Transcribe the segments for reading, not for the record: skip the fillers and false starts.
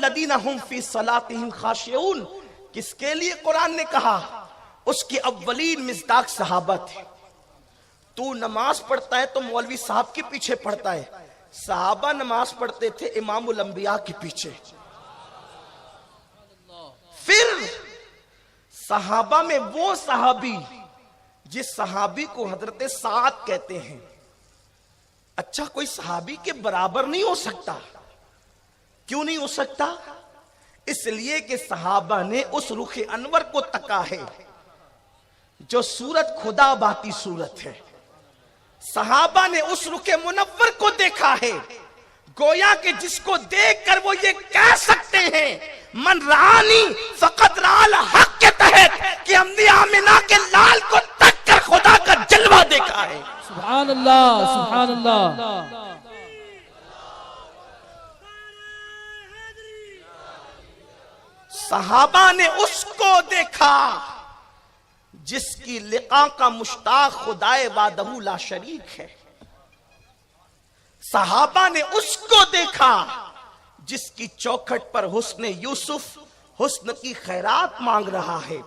الذین هم فی صلاتهم خاشعون، کس کے لیے قرآن نے کہا؟ اس کی اولین مصداق صحابہ تھے۔ تو نماز پڑھتا ہے تو مولوی صاحب کے پیچھے پڑھتا ہے، صحابہ نماز پڑھتے تھے امام الانبیاء کے پیچھے۔ پھر صحابہ میں وہ صحابی جس صحابی کو حضرت سعد کہتے ہیں، اچھا کوئی صحابی کے برابر نہیں ہو سکتا؟ کیوں نہیں ہو سکتا؟ اس لیے کہ صحابہ نے اس رخ انور کو تکا ہے جو صورت خدا باتی صورت ہے۔ صحابہ نے اس رخ منور کو دیکھا ہے، گویا کہ جس کو دیکھ کر وہ یہ کہہ سکتے ہیں من رانی فقط رال حق کے تحت کہ ہم نے آمنہ کے لال کو تک کر خدا کا جلوہ دیکھا ہے۔ سبحان اللہ، سبحان اللہ۔ صحابہ نے اس کو دیکھا جس کی لقاء کا مشتاق خدائے وحدہ لا شریک ہے۔ صحابہ نے اس کو دیکھا جس کی چوکھٹ پر حسن یوسف حسن کی خیرات مانگ رہا ہے۔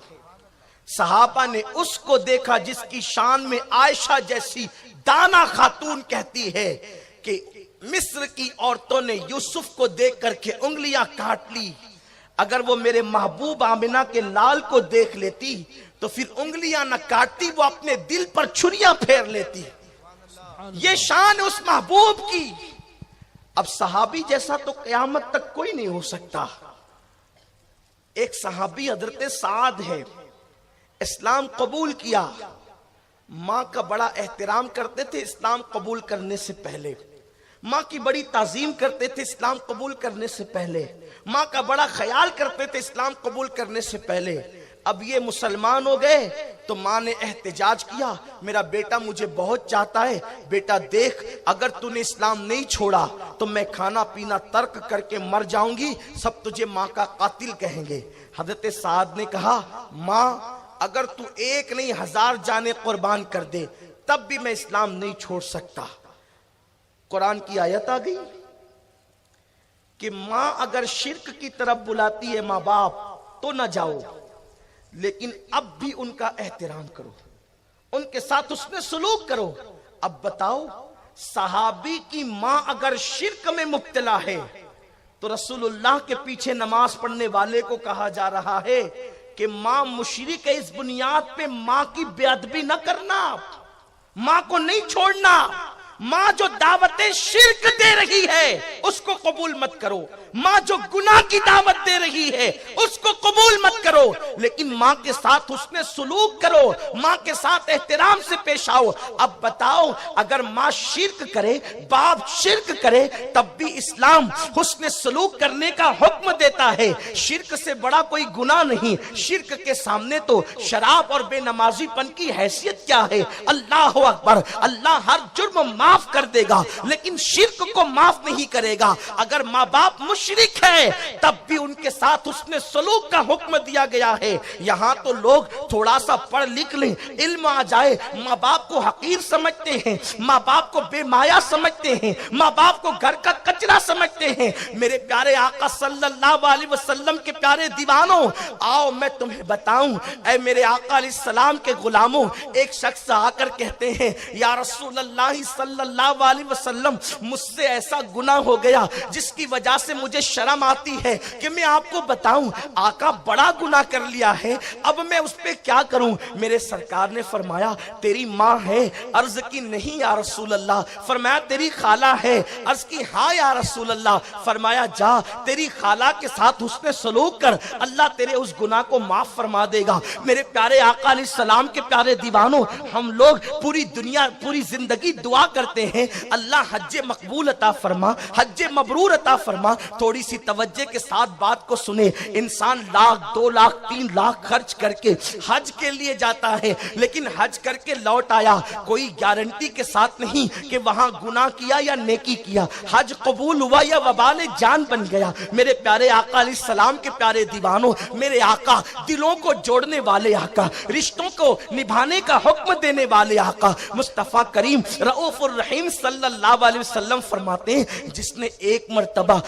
صحابہ نے اس کو دیکھا جس کی شان میں عائشہ جیسی دانا خاتون کہتی ہے کہ مصر کی عورتوں نے یوسف کو دیکھ کر کے انگلیاں کاٹ لی، اگر وہ میرے محبوب آمنہ کے لال کو دیکھ لیتی تو پھر انگلیاں نہ کاٹتی، وہ اپنے دل پر چھریاں پھیر لیتی۔ یہ شان اس محبوب کی۔ اب صحابی جیسا تو قیامت تک کوئی نہیں ہو سکتا۔ ایک صحابی حضرت سعد ہے، اسلام قبول کیا، ماں کا بڑا احترام کرتے تھے اسلام قبول کرنے سے پہلے، ماں کی بڑی تعظیم کرتے تھے اسلام قبول کرنے سے پہلے، ماں کا بڑا خیال کرتے تھے اسلام قبول کرنے سے پہلے۔ اب یہ مسلمان ہو گئے تو ماں نے احتجاج کیا، میرا بیٹا مجھے بہت چاہتا ہے، بیٹا دیکھ اگر تو نے اسلام نہیں چھوڑا تو میں کھانا پینا ترک کر کے مر جاؤں گی، سب تجھے ماں کا قاتل کہیں گے۔ حضرت سعد نے کہا ماں اگر تو ایک نہیں 1000 جانیں قربان کر دے تب بھی میں اسلام نہیں چھوڑ سکتا۔ قرآن کی آیت آ گئی کہ ماں اگر شرک کی طرف بلاتی ہے ماں باپ تو نہ جاؤ، لیکن اب بھی ان کا احترام کرو، ان کے ساتھ اس میں سلوک کرو۔ اب بتاؤ صحابی کی ماں اگر شرک میں مبتلا ہے تو رسول اللہ کے پیچھے نماز پڑھنے والے کو کہا جا رہا ہے کہ ماں مشرک ہے، اس بنیاد پہ ماں کی بے ادبی نہ کرنا، ماں کو نہیں چھوڑنا۔ ماں جو دعوت شرک دے رہی ہے اس کو قبول مت کرو، ماں جو گناہ کی دعوت دے رہی ہے اس کو قبول مت کرو، لیکن ماں کے ساتھ حسن سلوک کرو، ماں کے ساتھ احترام سے پیش آؤ۔ اب بتاؤ اگر ماں شرک کرے، باپ شرک کرے، تب بھی اسلام حسن سلوک کرنے کا حکم دیتا ہے۔ شرک سے بڑا کوئی گناہ نہیں، شرک کے سامنے تو شراب اور بے نمازی پن کی حیثیت کیا ہے؟ اللہ اکبر، اللہ ہر جرم معاف کر دے گا لیکن شرک کو معاف نہیں کرے گا۔ اگر ماں باپ مشرک ہے تب بھی ان کے ساتھ اس نے سلوک کا حکم دیا گیا ہے۔ یہاں تو لوگ تھوڑا سا پڑھ لکھ لیں، علم آ جائے، ماں باپ کو حقیر سمجھتے ہیں، ماں باپ کو بے مایا سمجھتے ہیں، ماں باپ کو گھر کا کچرا سمجھتے ہیں۔ میرے پیارے آقا صلی اللہ علیہ وسلم کے پیارے دیوانوں، آؤ میں تمہیں بتاؤں، اے میرے آقا علیہ السلام کے غلاموں، ایک شخص آ کر کہتے ہیں یا رسول اللہ صلی اللہ علیہ وسلم مجھ سے ایسا گناہ ہو گیا جس کی وجہ سے مجھے شرم آتی ہے کہ میں آپ کو بتاؤں، آقا بڑا گناہ کر لیا ہے، اب میں اس پہ کیا کروں؟ میرے سرکار نے فرمایا تیری ماں ہے؟ عرض کی نہیں یا رسول اللہ۔ فرمایا تیری خالہ ہے؟ عرض کی ہاں یا رسول اللہ۔ فرمایا جا تیری خالہ کے ساتھ حسن سلوک کر، اللہ تیرے اس گناہ کو معاف فرما دے گا۔ میرے پیارے آقا علیہ السلام کے پیارے دیوانوں، ہم لوگ پوری دنیا پوری زندگی دعا کرتے ہیں اللہ حج مقبول عطا فرما، حج مبرور عطا فرما۔ تھوڑی سی توجہ کے ساتھ بات کو سنے، انسان 1 لاکھ 2 لاکھ 3 لاکھ خرچ کر کے حج کے لیے جاتا ہے، لیکن حج کر کے لوٹ آیا کوئی گارنٹی کے ساتھ نہیں کہ وہاں گناہ کیا یا نیکی کیا، حج قبول ہوا یا وبال جان بن گیا۔ میرے پیارے آقا علیہ السلام کے پیارے دیوانوں، میرے آقا دلوں کو جوڑنے والے آقا، رشتوں کو نبھانے کا حکم دینے والے آقا، مصطفیٰ کریم رؤوف الرحیم صلی اللہ علیہ وسلم فرماتے ہیں جس نے ایک مرتبہ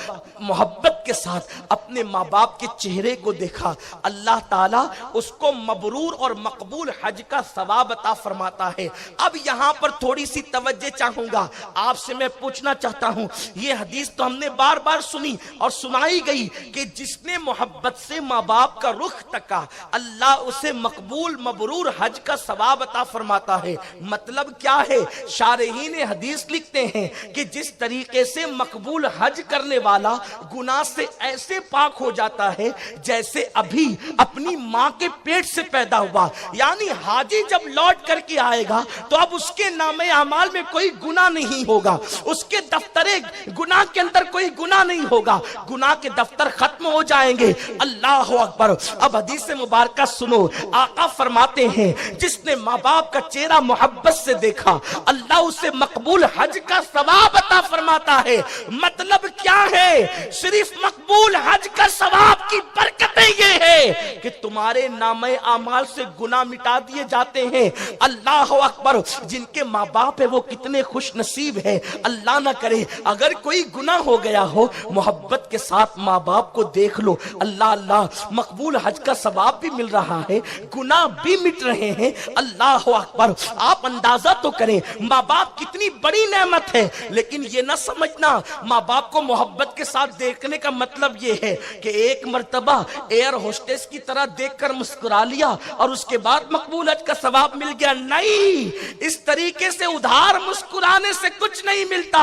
محبت کے ساتھ اپنے ماں باپ کے چہرے کو دیکھا، اللہ تعالیٰ اس کو مبرور اور مقبول حج کا ثواب عطا فرماتا ہے۔ اب یہاں پر تھوڑی سی توجہ چاہوں گا، آپ سے میں پوچھنا چاہتا ہوں، یہ حدیث تو ہم نے بار بار سنی اور سنائی گئی کہ جس نے محبت سے ماں باپ کا رخ تکا اللہ اسے مقبول مبرور حج کا ثواب عطا فرماتا ہے۔ مطلب کیا ہے؟ شارحین حدیث لکھتے ہیں کہ جس طریقے سے مقبول حج کرنے والا گناہ سے ایسے پاک ہو جاتا ہے جیسے ابھی اپنی ماں کے پیٹ سے پیدا ہوا، یعنی حاجی جب لوٹ کر کے آئے گا تو اب اس کے نامے اعمال میں کوئی گناہ نہیں ہوگا، اس کے دفتر گناہ کے اندر کوئی گناہ نہیں ہوگا، گناہ کے دفتر ختم ہو جائیں گے۔ اللہ اکبر۔ اب حدیث مبارکہ سنو، آقا فرماتے ہیں جس نے ماں باپ کا چہرہ محبت سے دیکھا اللہ اسے مقبول حج کا ثواب عطا فرماتا ہے۔ مطلب کیا ہے؟ صرف مقبول حج کا ثواب کی برکتیں یہ ہے کہ تمہارے نامہ اعمال سے گناہ مٹا دیے جاتے ہیں۔ اللہ اکبر۔ جن کے ماں باپ ہے وہ کتنے خوش نصیب ہے۔ اللہ نہ کرے اگر کوئی گناہ ہو گیا ہو، محبت کے ساتھ ماں باپ کو دیکھ لو، اللہ اللہ مقبول حج کا ثواب بھی مل رہا ہے، گناہ بھی مٹ رہے ہیں۔ اللہ اکبر۔ آپ اندازہ تو کریں ماں باپ کتنی بڑی نعمت ہے، لیکن یہ نہ سمجھنا ماں باپ کو محبت کے ساتھ دیکھنے کا مطلب یہ ہے کہ ایک مرتبہ ایئر ہوسٹس کی طرح دیکھ کر مسکرا لیا اور اس کے بعد مقبول حج کا ثواب مل گیا۔ نہیں، اس طریقے سے ادھار مسکرانے سے کچھ نہیں ملتا۔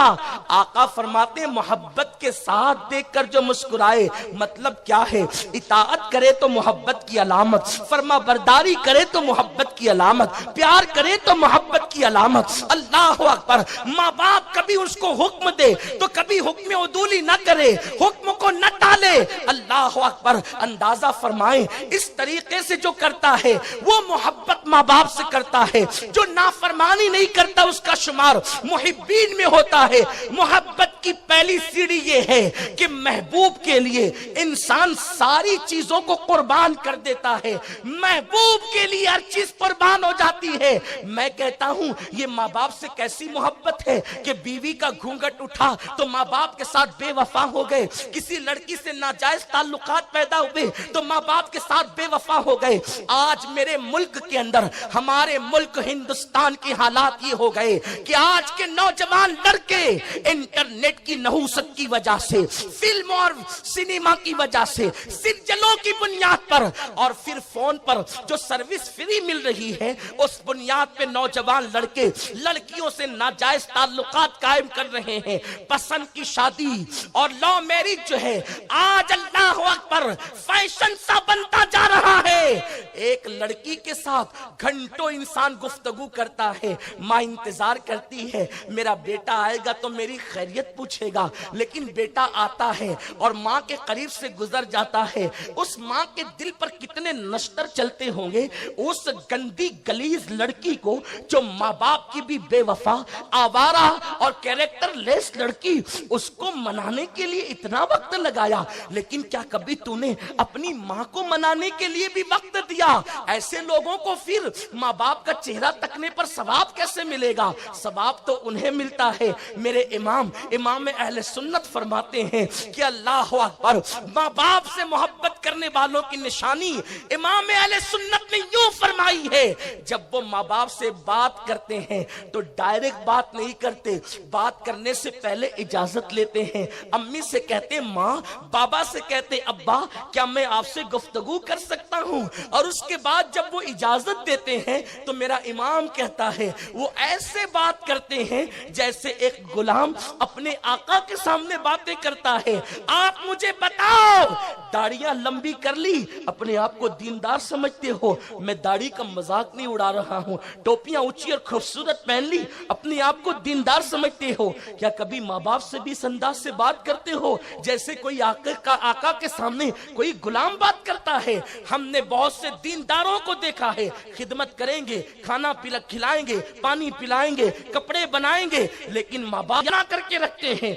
آقا فرماتے ہیں محبت کے ساتھ دیکھ کر جو مسکرائے، مطلب کیا ہے؟ اطاعت کرے تو محبت کی علامت، فرما برداری کرے تو محبت کی علامت، پیار کرے تو محبت کی علامت۔ اللہ اکبر۔ ماں باپ کبھی اس کو حکم دے تو کبھی حکم عدولی نہ کرے، حکم کو نہ ٹالے۔ اللہ اکبر۔ اندازہ فرمائیں اس طریقے سے جو کرتا ہے وہ محبت ماں باپ سے کرتا ہے، جو نافرمانی نہیں کرتا اس کا شمار محبین میں ہوتا ہے۔ محبت کی پہلی سیڑھی یہ ہے کہ محبوب کے لیے انسان ساری چیزوں کو قربان کر دیتا ہے، محبوب کے لیے ہر چیز قربان ہو جاتی ہے۔ میں کہتا ہوں یہ ماں باپ سے کیسی محبت ہے کہ بیوی کا گھونگھٹ اٹھا تو ماں باپ کے ساتھ بے وفا ہو گئے، کسی لڑکی سے ناجائز تعلقات پیدا ہوئے تو ماں باپ کے ساتھ بے وفا ہو گئے۔ آج میرے ملک کے اندر، ہمارے ملک ہندوستان کی حالات یہ ہو گئے کہ آج کے نوجوان لڑکے انٹرنیٹ کی نحوست کی وجہ سے، فلم اور سینما کی وجہ سے، سرجلوں کی بنیاد پر اور پھر فون پر جو سروس فری مل رہی ہے اس بنیاد پہ نوجوان لڑکے لڑکیوں سے ناجائز تعلقات قائم کر رہے ہیں۔ پسند کی شادی اور لو میرج جو ہے آج اللہ اکبر فیشن سا بنتا جا رہا ہے۔ ایک لڑکی کے ساتھ گھنٹوں انسان گفتگو کرتا ہے، ماں انتظار کرتی ہے میرا بیٹا آئے گا تو میری خیریت پوچھے گا، لیکن بیٹا آتا ہے اور ماں کے قریب سے گزر جاتا ہے، اس ماں کے دل پر کتنے نشتر چلتے ہوں گے۔ اس گندی گلیز لڑکی کو جو ماں باپ کی بھی بے وفا، آوارہ اور کیریکٹر لیس لڑکی، اس کو منانے کے لیے اتنا وقت لگایا، لیکن کیا کبھی تو نے اپنی ماں کو منانے کے لیے بھی وقت دیا؟ ایسے لوگوں کو پھر ماں باپ کا چہرہ تکنے پر ثواب کیسے ملے گا؟ ثواب تو انہیں ملتا ہے۔ میرے امام اہل سنت فرماتے ہیں کہ اللہ اکبر، ماں باپ سے محبت کرنے والوں کی نشانی امام اہل سنت نے یوں فرمائی ہے، جب وہ ماں باپ سے بات کرتے ہیں تو ڈائریکٹ بات نہیں کرتے، بات کرنے سے پہلے اجازت لیتے ہیں۔ امی سے کہتے ماں، بابا سے کہتے ابا، کیا میں آپ سے گفتگو کر سکتا ہوں؟ اور اس کے بعد جب وہ اجازت دیتے ہیں تو میرا امام کہتا ہے وہ ایسے بات کرتے ہیں جیسے ایک غلام اپنے آقا کے سامنے باتیں کرتا ہے۔ آپ مجھے بتاؤ، داڑیاں لمبی کر لی، اپنے آپ کو دیندار سمجھتے ہو، میں داڑھی کا مذاق نہیں اڑا رہا ہوں، ٹوپیاں اونچی اور خوبصورت پہن لی، اپنے آپ کو دیندار سمجھتے ہو، کیا کبھی ماں باپ سے بھی اس انداز سے بات کرتے ہو جیسے کوئی آقا کے سامنے کوئی غلام بات کرتا ہے؟ ہم نے بہت سے دینداروں کو دیکھا ہے، خدمت کریں گے، کھانا کھلائیں گے، پانی پلائیں گے، کپڑے بنائیں گے، لیکن ماں باپ بنا کر کے رکھتے ہیں،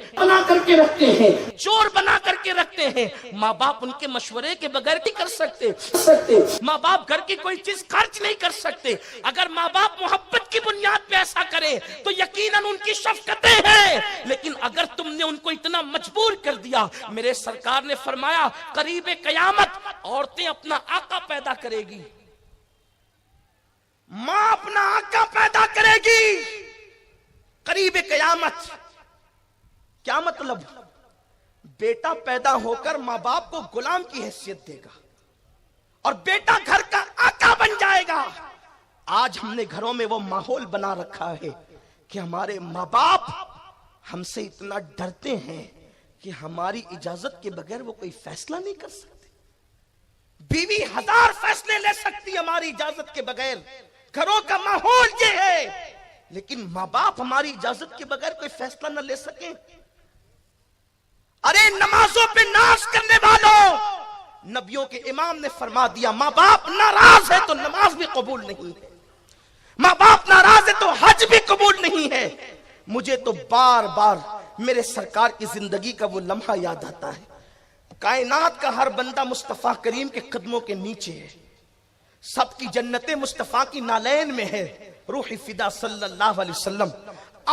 چور بنا کر کے رکھتے ہیں۔ ماں باپ ان کے مشورے کے بغیر نہیں کر سکتے، ماں باپ گھر کی کوئی چیز خرچ نہیں کر سکتے۔ اگر ماں باپ محبت کی بنیاد پہ ایسا کرے تو یقیناً ان کی شفقتیں ہیں، لیکن اگر تم نے ان کو اتنا مجبور کر دیا، میرے سرکار نے فرمایا قریب قیامت عورتیں اپنا آقا پیدا کرے گی، ماں اپنا آقا پیدا کرے گی قریب قیامت۔ کیا مطلب؟ بیٹا پیدا ہو کر ماں باپ کو غلام کی حیثیت دے گا اور بیٹا گھر کا آقا بن جائے گا۔ آج ہم نے گھروں میں وہ ماحول بنا رکھا ہے کہ ہمارے ماں باپ ہم سے اتنا ڈرتے ہیں کہ ہماری اجازت کے بغیر وہ کوئی فیصلہ نہیں کر سکتے۔ بیوی 1000 فیصلے لے سکتی ہماری اجازت کے بغیر، گھروں کا ماحول یہ ہے، لیکن ماں باپ ہماری اجازت کے بغیر کوئی فیصلہ نہ لے سکیں۔ ارے نمازوں پہ ناز کرنے والوں، نبیوں کے امام نے فرما دیا ماں باپ ناراض ہے تو نماز بھی قبول نہیں ہے، ماں باپ ناراض ہے تو حج بھی قبول نہیں ہے۔ مجھے تو بار بار میرے سرکار کی زندگی کا وہ لمحہ یاد آتا ہے، کائنات کا ہر بندہ مصطفیٰ کریم کے قدموں کے نیچے ہے، سب کی جنتیں مصطفیٰ کی نالین میں ہے۔ روح فدا صلی اللہ علیہ وسلم،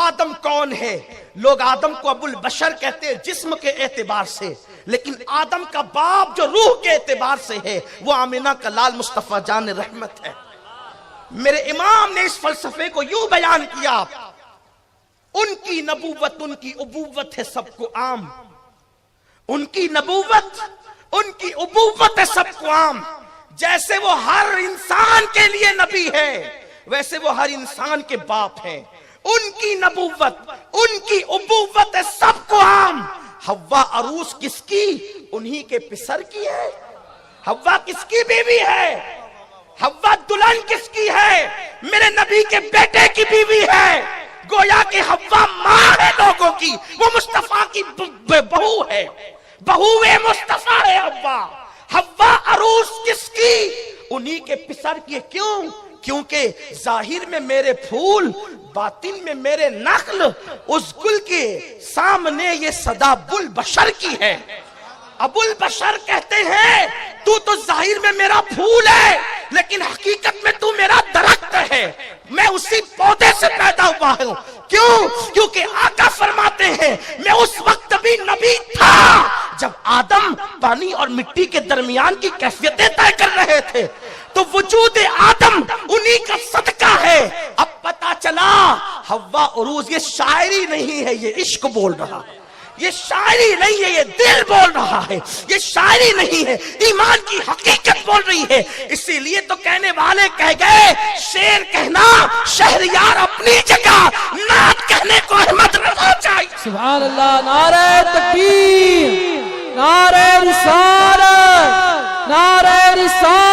آدم کون ہے؟ لوگ آدم کو ابو البشر کہتے ہیں جسم کے اعتبار سے، لیکن آدم کا باپ جو روح کے اعتبار سے ہے وہ آمینہ کا لال مصطفیٰ جان رحمت ہے۔ میرے امام نے اس فلسفے کو یوں بیان کیا، ان کی نبوت ان کی ابوت ہے سب کو عام، ان کی نبوت ان کی ابوت ہے سب کو عام۔ جیسے وہ ہر انسان کے لیے نبی ہے ویسے وہ ہر انسان کے باپ ہیں۔ ان کی نبوت ان کی ابوت ہے سب کو عام۔ حوا عروس کس کی؟ انہی کے پسر کی ہے۔ حوا کس کی بیوی ہے؟ حوا دلہن کس کی ہے؟ میرے نبی کے بیٹے کی بیوی ہے۔ گویا کہ حوا ماں ہے لوگوں کی، وہ مصطفیٰ کی بہو ہے، بہو مصطفیٰ ہے حوا۔ حوا عروس کس کی؟ انہی کے پسر کی ہے۔ کیوں؟ کیونکہ ظاہر میں میرے پھول، باطن میں میرے نخل، اس گل کے سامنے یہ صدا ابو البشر کی ہے۔ ابو البشر کہتے ہیں تو ظاہر میں میرا پھول ہے لیکن حقیقت میں تو میرا درخت ہے، میں اسی پودے سے پیدا ہوا ہوں۔ کیوں؟ کیونکہ آقا فرماتے ہیں میں اس وقت بھی نبی تھا جب آدم پانی اور مٹی کے درمیان کی کیفیتیں طے کر رہے تھے، تو وجود آدم انہی کا صدقہ ہے۔ اب پتا چلا حوا عروس یہ شاعری نہیں ہے، یہ عشق بول رہا ہے، یہ شاعری نہیں ہے، یہ دل بول رہا ہے، یہ شاعری نہیں ہے، ایمان کی حقیقت بول رہی ہے۔ اسی لیے تو کہنے والے کہہ گئے شعر کہنا شہریار اپنی جگہ، نعت کہنے کو احمد رضا چاہیے۔ سبحان اللہ، نعرہ تکبیر، نعرہ رسالت، نعرہ رسالت۔